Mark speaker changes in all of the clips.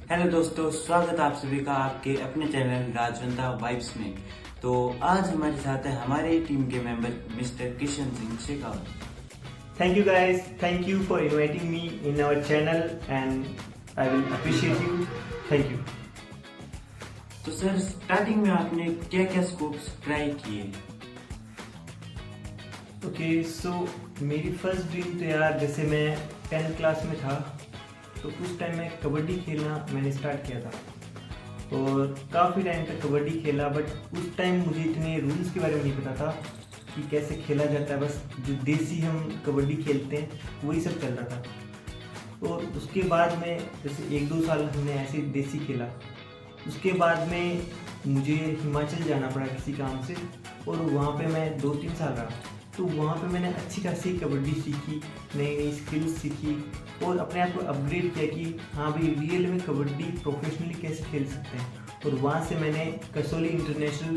Speaker 1: Hello दोस्तों, स्वागत आप सभी का आपके अपने चैनल राजवंता वाइब्स में। तो आज हमारे साथ है हमारे टीम के member mister Kishan Singh Shekhawat.
Speaker 2: Thank you guys. Thank you for inviting me in our channel and I will appreciate you. Thank you.
Speaker 1: तो सर, स्टार्टिंग में आपने क्या क्या स्कोप्स ट्राई किए?
Speaker 2: Okay, so मेरी फर्स्ट ड्रीम तो यार जैसे मैं 10th क्लास में था तो उस टाइम में कबड्डी खेलना मैंने स्टार्ट किया था और काफ़ी टाइम तक कबड्डी खेला। बट उस टाइम मुझे इतने रूल्स के बारे में नहीं पता था कि कैसे खेला जाता है। बस जो देसी हम कबड्डी खेलते हैं वही सब चल रहा था। और उसके बाद में जैसे 1-2 साल हमने ऐसे देसी खेला। उसके बाद में मुझे हिमाचल जाना पड़ा किसी काम से और वहाँ पे मैं 2-3 साल रहा। तो वहाँ पे मैंने अच्छी खासी कबड्डी सीखी, नई नई स्किल्स सीखी और अपने आप को अपग्रेड किया कि हाँ भाई रियल में कबड्डी प्रोफेशनली कैसे खेल सकते हैं। और वहाँ से मैंने कसौली इंटरनेशनल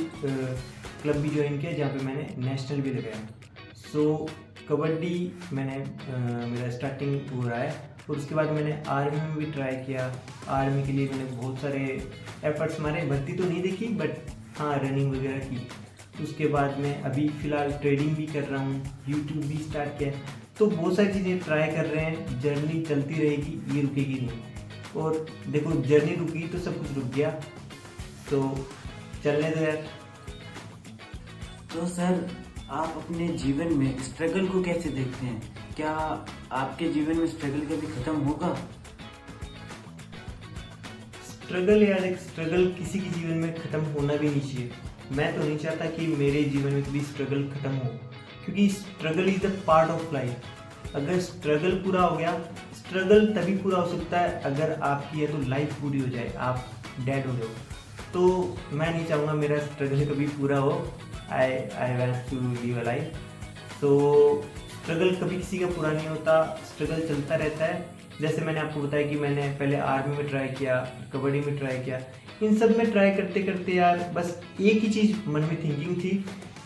Speaker 2: क्लब भी ज्वाइन किया जहाँ पे मैंने नेशनल भी लगाया। सो कबड्डी मैंने मेरा स्टार्टिंग हो रहा है। और उसके बाद मैंने आर्मी में भी ट्राई किया। आर्मी के लिए मैंने बहुत सारे एफर्ट्स मारे, भर्ती तो नहीं देखी बट हाँ रनिंग वगैरह की। उसके बाद में अभी फ़िलहाल ट्रेडिंग भी कर रहा हूँ, यूट्यूब भी स्टार्ट किया। तो बहुत सारी चीज़ें ट्राई कर रहे हैं। जर्नी चलती रहेगी, ये रुकेगी नहीं। और देखो जर्नी रुकी तो सब कुछ रुक गया, तो चलने दो यार।
Speaker 1: तो सर, आप अपने जीवन में स्ट्रगल को कैसे देखते हैं? क्या आपके जीवन में स्ट्रगल कभी खत्म होगा?
Speaker 2: स्ट्रगल यार, एक स्ट्रगल किसी के जीवन में ख़त्म होना भी नहीं चाहिए। मैं तो नहीं चाहता कि मेरे जीवन में कभी स्ट्रगल ख़त्म हो, क्योंकि struggle is the part of life. अगर स्ट्रगल पूरा हो गया, स्ट्रगल तभी पूरा हो सकता है अगर आपकी है तो लाइफ पूरी हो जाए, आप डेड हो जाओ। तो मैं नहीं चाहूँगा मेरा स्ट्रगल कभी पूरा हो। I want to live a life. तो स्ट्रगल कभी किसी का पूरा नहीं होता, स्ट्रगल चलता रहता है। जैसे मैंने आपको बताया कि मैंने पहले आर्मी में ट्राई किया, कबड्डी में ट्राई किया। इन सब में ट्राई करते करते यार बस एक ही चीज़ मन में थिंकिंग थी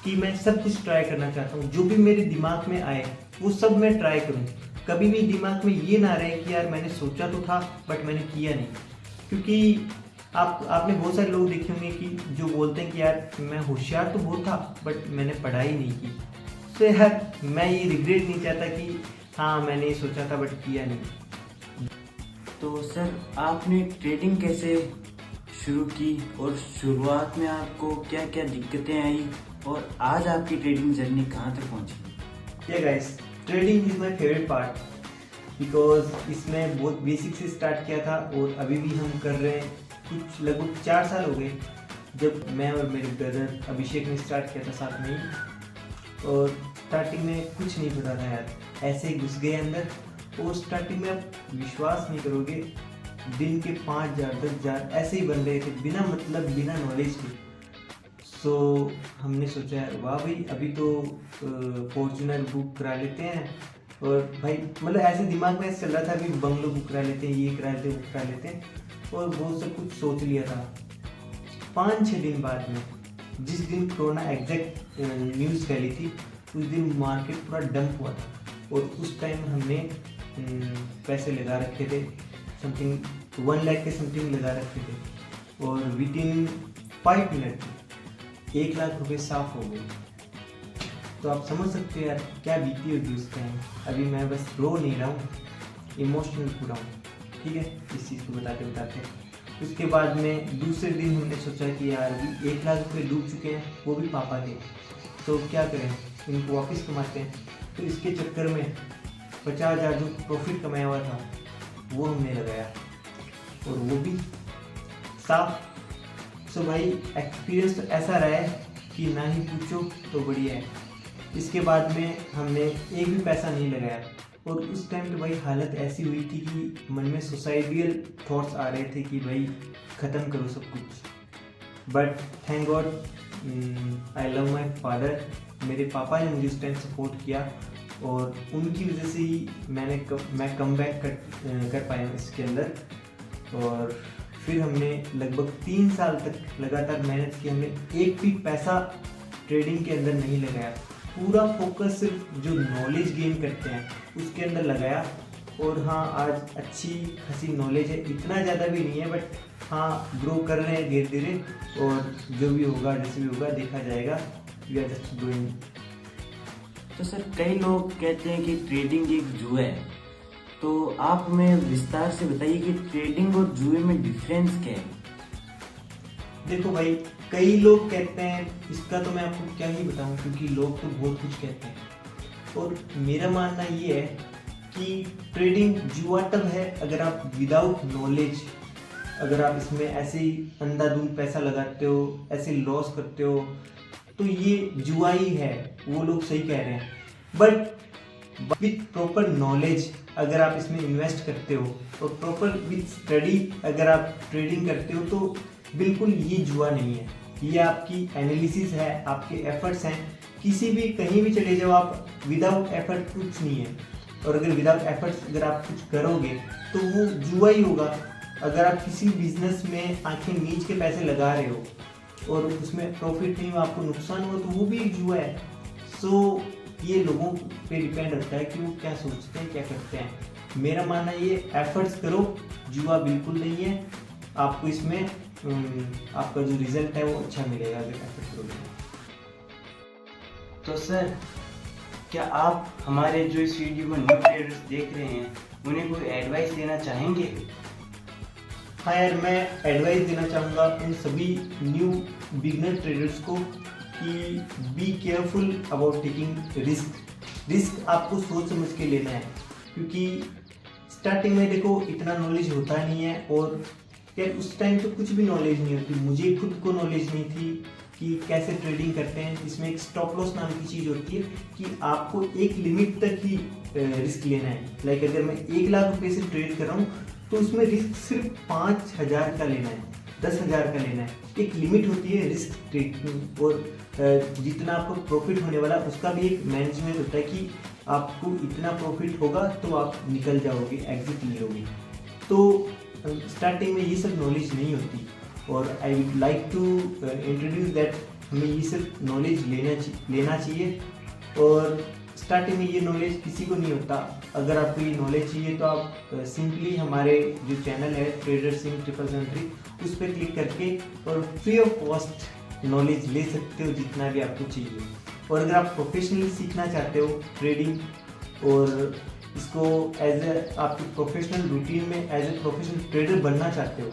Speaker 2: कि मैं सब कुछ ट्राई करना चाहता हूँ। जो भी मेरे दिमाग में आए वो सब मैं ट्राई करूँ। कभी भी दिमाग में ये ना रहे कि यार मैंने सोचा तो था बट मैंने किया नहीं। क्योंकि आपने बहुत सारे लोग देखे होंगे कि जो बोलते हैं कि यार मैं होशियार तो बहुत था बट मैंने पढ़ाई नहीं की। तो यार मैं ये रिग्रेट नहीं चाहता कि हाँ मैंने ये सोचा था बट किया नहीं।
Speaker 1: तो सर, आपने ट्रेडिंग कैसे शुरू की और शुरुआत में आपको क्या क्या दिक्कतें आई और आज आपकी ट्रेडिंग जर्नी कहाँ तक पहुँची?
Speaker 2: या guys, trading is my favourite part because इसमें बहुत बेसिक से स्टार्ट किया था और अभी भी हम कर रहे हैं। कुछ लगभग 4 साल हो गए जब मैं और मेरे ब्रदर अभिषेक ने स्टार्ट किया था साथ में ही। और स्टार्टिंग में कुछ नहीं पता था यार, ऐसे ही घुस गए अंदर। और स्टार्टिंग में आप विश्वास नहीं करोगे, दिन के 5,000 10,000 ऐसे ही बन रहे थे बिना मतलब बिना नॉलेज के। सो हमने सोचा यार वाह भाई अभी तो फॉर्च्यूनर बुक करा लेते हैं। और भाई मतलब ऐसे दिमाग में ऐसे चल रहा था अभी बंगलो बुक करा लेते हैं, ये करा लेते हैं, वो करा लेते हैं। और बहुत सब कुछ सोच लिया था। 5-6 दिन बाद में जिस दिन कोरोना एग्जैक्ट न्यूज़ फैली थी उस दिन मार्केट पूरा डंप हुआ था। और उस टाइम हमने पैसे लगा रखे थे, समथिंग 1 लाख के समथिंग लगा रखे थे। और विद इन 5 मिनट 1 लाख रुपए साफ हो गए। तो आप समझ सकते हो यार क्या बीती होगी उस टाइम। अभी मैं बस रो नहीं रहा हूँ, इमोशनल पूरा हूँ, ठीक है, इस चीज़ को बताते बताते। उसके बाद में दूसरे दिन हमने सोचा कि यार अभी 1 लाख रुपये डूब चुके हैं, वो भी पापा के, तो क्या करें, इनको वापस कमाते हैं। तो इसके चक्कर में 50,000 जो प्रॉफिट कमाया हुआ था वो हमने लगाया और वो भी साफ। सो भाई एक्सपीरियंस तो ऐसा रहा है कि ना ही पूछो तो बढ़िया है। इसके बाद में हमने एक भी पैसा नहीं लगाया। और उस टाइम तो भाई हालत ऐसी हुई थी कि मन में सुसाइडियल थॉट्स आ रहे थे कि भाई ख़त्म करो सब कुछ। But thank God, I love my father. मेरे पापा ने मुझे उस टाइम सपोर्ट किया और उनकी वजह से ही मैं कम बैक कर पाया इसके अंदर। और फिर हमने लगभग 3 साल तक लगातार मेहनत की। हमने एक भी पैसा ट्रेडिंग के अंदर नहीं लगाया। पूरा फोकस सिर्फ जो नॉलेज गेन करते हैं उसके अंदर लगाया और हाँ आज अच्छी खासी नॉलेज है, इतना ज़्यादा भी नहीं है बट हाँ ग्रो कर रहे हैं धीरे धीरे, और जो भी होगा जैसे भी होगा देखा जाएगा। We are just doing.
Speaker 1: तो सर कई लोग कहते हैं कि ट्रेडिंग एक जुआ है, तो आप हमें विस्तार से बताइए कि ट्रेडिंग और जुए में डिफरेंस क्या है।
Speaker 2: देखो भाई, कई लोग कहते हैं, इसका तो मैं आपको क्या ही बताऊं क्योंकि लोग तो बहुत कुछ कहते हैं, और मेरा मानना ये है कि ट्रेडिंग जुआ तब है अगर आप विदाउट नॉलेज, अगर आप इसमें ऐसे ही अंधाधुंध पैसा लगाते हो, ऐसे लॉस करते हो, तो ये जुआ ही है। वो लोग सही कह रहे हैं, बट विथ प्रॉपर नॉलेज अगर आप इसमें इन्वेस्ट करते हो और प्रॉपर विथ स्टडी अगर आप ट्रेडिंग करते हो तो बिल्कुल ये जुआ नहीं है। ये आपकी एनालिसिस है, आपके एफर्ट्स हैं। किसी भी कहीं भी चले जाओ आप, विदाउट एफर्ट कुछ नहीं है, और अगर विदाउट एफर्ट्स अगर आप कुछ करोगे तो वो जुआ ही होगा। अगर आप किसी बिजनेस में आंखें मीच के पैसे लगा रहे हो और उसमें प्रॉफिट नहीं हो, आपको नुकसान हो, तो वो भी एक जुआ है। सो ये लोगों पे डिपेंड रहता है कि वो क्या सोचते हैं, क्या करते हैं। मेरा मानना ये, एफर्ट्स करो, जुआ बिल्कुल नहीं है। आपको इसमें आपका जो रिजल्ट है वो अच्छा मिलेगा अगर एफर्ट करोगे।
Speaker 1: तो सर क्या आप हमारे जो इस वीडियो में न्यू ट्रेडर्स देख रहे हैं उन्हें कोई एडवाइस देना चाहेंगे?
Speaker 2: हाँ यार, मैं एडवाइस देना चाहूँगा उन सभी न्यू बिगनर ट्रेडर्स को कि be careful about taking risk आपको सोच समझ के लेना है, क्योंकि स्टार्टिंग में देखो इतना नॉलेज होता नहीं है, और यार उस टाइम तो कुछ भी नॉलेज नहीं होती। मुझे खुद को नॉलेज नहीं थी कि कैसे ट्रेडिंग करते हैं। इसमें एक स्टॉप लॉस नाम की चीज़ होती है कि आपको एक लिमिट तक ही रिस्क लेना है। लाइक अगर मैं 1 लाख रुपए से ट्रेड कर रहा हूँ तो उसमें रिस्क सिर्फ 5,000 का लेना है, 10,000 का लेना है। एक लिमिट होती है रिस्क टेकिंग, और जितना आपको प्रॉफिट होने वाला उसका भी एक मैनेजमेंट होता है कि आपको इतना प्रॉफिट होगा तो आप निकल जाओगे, एग्जिट ले लोगे। तो स्टार्टिंग में ये सब नॉलेज नहीं होती, और I would like to introduce that हमें ये सब नॉलेज लेना चाहिए। और स्टार्टिंग में ये नॉलेज किसी को नहीं होता। अगर आपको ये नॉलेज चाहिए तो आप सिंपली हमारे जो चैनल है ट्रेडर सिंह 777 उस पर क्लिक करके और फ्री ऑफ कॉस्ट नॉलेज ले सकते हो जितना भी आपको चाहिए। और अगर आप प्रोफेशनली सीखना चाहते हो ट्रेडिंग, और इसको एज ए आपकी प्रोफेशनल रूटीन में एज ए प्रोफेशनल ट्रेडर बनना चाहते हो,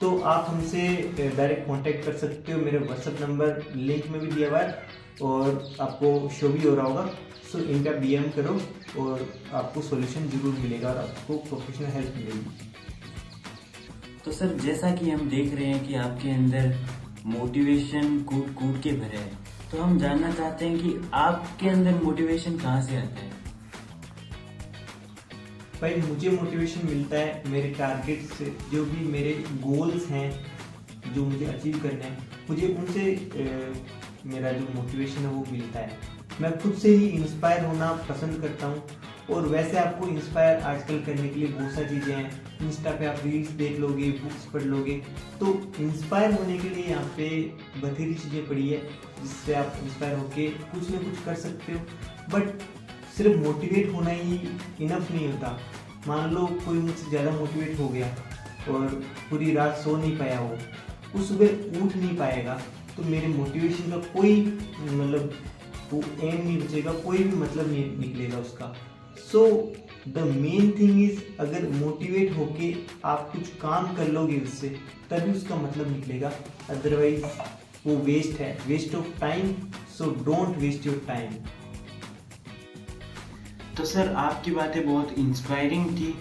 Speaker 2: तो आप हमसे डायरेक्ट कांटेक्ट कर सकते हो। मेरे व्हाट्सएप नंबर लिंक में भी दिया हुआ है और आपको शो भी हो रहा होगा। सो इन पर DM करो और आपको सॉल्यूशन जरूर मिलेगा और आपको प्रोफेशनल हेल्प मिलेगी।
Speaker 1: तो सर जैसा कि हम देख रहे हैं कि आपके अंदर मोटिवेशन कूट कूट के भरे है, तो हम जानना चाहते हैं कि आपके अंदर मोटिवेशन कहाँ से आता है?
Speaker 2: भाई मुझे मोटिवेशन मिलता है मेरे टारगेट से, जो भी मेरे गोल्स हैं जो मुझे अचीव करने हैं, मुझे उनसे मेरा जो मोटिवेशन है वो मिलता है। मैं खुद से ही इंस्पायर होना पसंद करता हूँ, और वैसे आपको इंस्पायर आजकल करने के लिए बहुत सारी चीज़ें हैं। इंस्टा पे आप रील्स देख लोगे, बुक्स पढ़ लोगे, तो इंस्पायर होने के लिए यहाँ पे बथेरी चीज़ें पड़ी है जिससे आप इंस्पायर होके कुछ ना कुछ कर सकते हो। बट सिर्फ मोटिवेट होना ही इनफ नहीं होता। मान लो कोई मुझसे ज़्यादा मोटिवेट हो गया और पूरी रात सो नहीं पाया, वो सुबह उठ नहीं पाएगा, तो मेरे मोटिवेशन का कोई मतलब वो एम नहीं बचेगा, कोई भी मतलब नहीं निकलेगा उसका। So the main thing is, अगर मोटिवेट होके आप कुछ काम कर लोगे उससे, तभी उसका मतलब निकलेगा। अदरवाइज वो वेस्ट है, waste of time. So don't waste your time.
Speaker 1: तो सर आपकी बातें बहुत इंस्पायरिंग थी,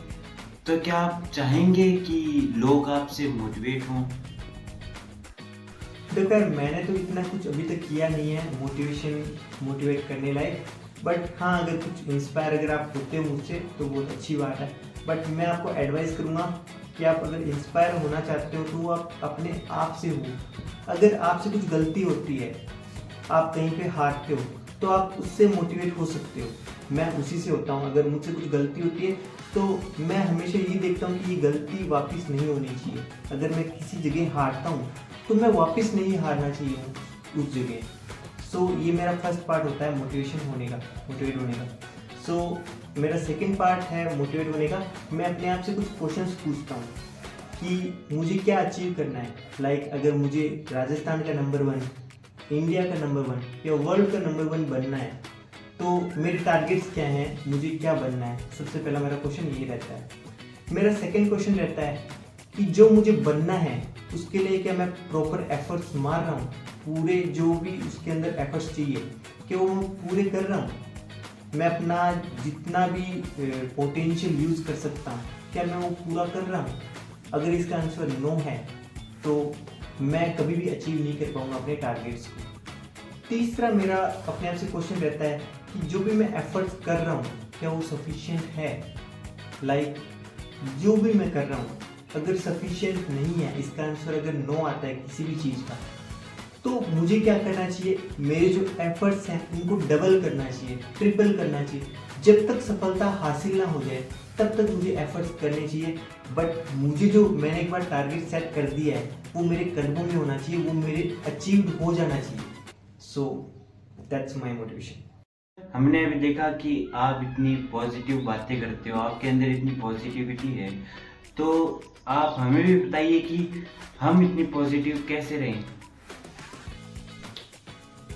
Speaker 1: तो क्या आप चाहेंगे कि लोग आपसे मोटिवेट हों?
Speaker 2: देखो यार, मैंने तो इतना कुछ अभी तक किया नहीं है मोटिवेट करने लायक, बट हाँ अगर कुछ इंस्पायर अगर आप होते हो मुझसे तो बहुत अच्छी बात है। बट मैं आपको एडवाइस करूँगा कि आप अगर इंस्पायर होना चाहते हो तो आप अपने आप से हो। अगर आपसे कुछ गलती होती है, आप कहीं पे हारते हो, तो आप उससे मोटिवेट हो सकते हो। मैं उसी से होता हूँ। अगर मुझसे कुछ गलती होती है तो मैं हमेशा ये देखता हूँ कि ये गलती वापस नहीं होनी चाहिए। अगर मैं किसी जगह हारता हूँ तो मैं वापस नहीं हारना चाहिए उस जगह। सो ये मेरा फर्स्ट पार्ट होता है मोटिवेट होने का। सो मेरा सेकंड पार्ट है मोटिवेट होने का। मैं अपने आप से कुछ क्वेश्चंस पूछता हूँ कि मुझे क्या अचीव करना है। लाइक अगर मुझे राजस्थान का नंबर 1, इंडिया का नंबर 1 या वर्ल्ड का नंबर 1 बनना है तो मेरे टारगेट्स क्या हैं, मुझे क्या बनना है। सबसे पहला मेरा क्वेश्चन ये रहता है। मेरा सेकंड क्वेश्चन रहता है कि जो मुझे बनना है उसके लिए क्या मैं प्रॉपर एफर्ट्स मार रहा हूँ, पूरे जो भी उसके अंदर एफर्ट्स चाहिए क्या वो मैं पूरे कर रहा हूँ, मैं अपना जितना भी पोटेंशियल यूज़ कर सकता हूँ क्या मैं वो पूरा कर रहा हूँ। अगर इसका आंसर नो है तो मैं कभी भी अचीव नहीं कर पाऊंगा अपने टारगेट्स को। तीसरा मेरा अपने आप से क्वेश्चन रहता है कि जो भी मैं एफर्ट्स कर रहा हूँ क्या वो सफिशिएंट है। लाइक जो भी मैं कर रहा हूँ अगर सफिशिएंट नहीं है, इसका आंसर अगर नो आता है किसी भी चीज़ का, तो मुझे क्या करना चाहिए, मेरे जो एफर्ट्स हैं उनको डबल करना चाहिए, ट्रिपल करना चाहिए। जब तक सफलता हासिल ना हो जाए तब तक मुझे एफर्ट्स करने चाहिए। बट मुझे जो मैंने एक बार टारगेट सेट कर दिया है वो मेरे कदमों में होना चाहिए, वो मेरे अचीव्ड हो जाना चाहिए। So that's my motivation.
Speaker 1: हमने अभी देखा कि आप इतनी पॉजिटिव बातें करते हो, आपके अंदर इतनी पॉजिटिविटी है, तो आप हमें भी बताइए कि हम इतनी पॉजिटिव कैसे रहें।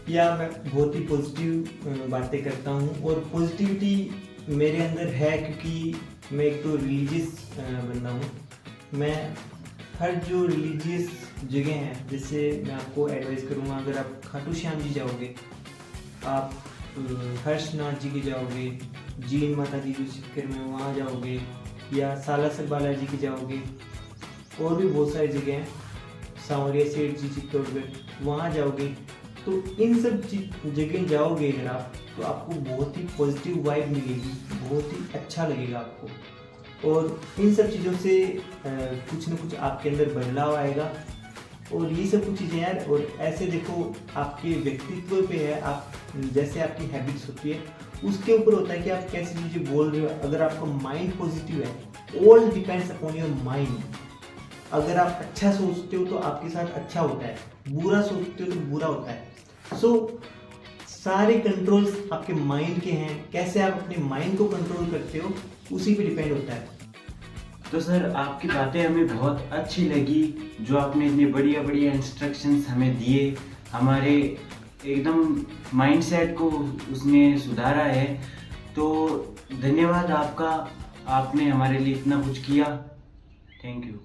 Speaker 2: या मैं बहुत ही पॉजिटिव बातें करता हूँ और पॉजिटिविटी मेरे अंदर है क्योंकि मैं एक तो रिलीजियस बंदा हूँ। मैं हर जो रिलीजियस जगह हैं, जैसे मैं आपको एडवाइस करूँगा, अगर आप खाटू श्याम जी जाओगे, आप हर्षनाथ जी के जाओगे, जीन माता जी जो सिक्कर में वहाँ जाओगे, या सालासर बालाजी के जाओगे, और भी बहुत सारी जगह हैं, सांवरिया सेठ जी चित्तौड़गढ़ वहाँ जाओगे, तो इन सब जगह जाओगे अगर आप, तो आपको बहुत ही पॉजिटिव वाइब मिलेगी, बहुत ही अच्छा लगेगा आपको। और इन सब चीज़ों से कुछ न कुछ आपके अंदर बदलाव आएगा। और ये सब कुछ चीज़ें यार, और ऐसे देखो आपके व्यक्तित्व पे है, आप जैसे आपकी हैबिट्स होती है उसके ऊपर होता है कि आप कैसी चीज़ें बोल रहे हो। अगर आपका माइंड पॉजिटिव है, all depends upon your mind. अगर आप अच्छा सोचते हो तो आपके साथ अच्छा होता है, बुरा सोचते हो तो बुरा होता है। सो सारे कंट्रोल्स आपके माइंड के हैं, कैसे आप अपने माइंड को कंट्रोल करते हो उसी पे डिपेंड होता है।
Speaker 1: तो सर आपकी बातें हमें बहुत अच्छी लगी, जो आपने इतनी बढ़िया बढ़िया इंस्ट्रक्शंस हमें दिए, हमारे एकदम माइंडसेट को उसने सुधारा है। तो धन्यवाद आपका, आपने हमारे लिए इतना कुछ किया। Thank you.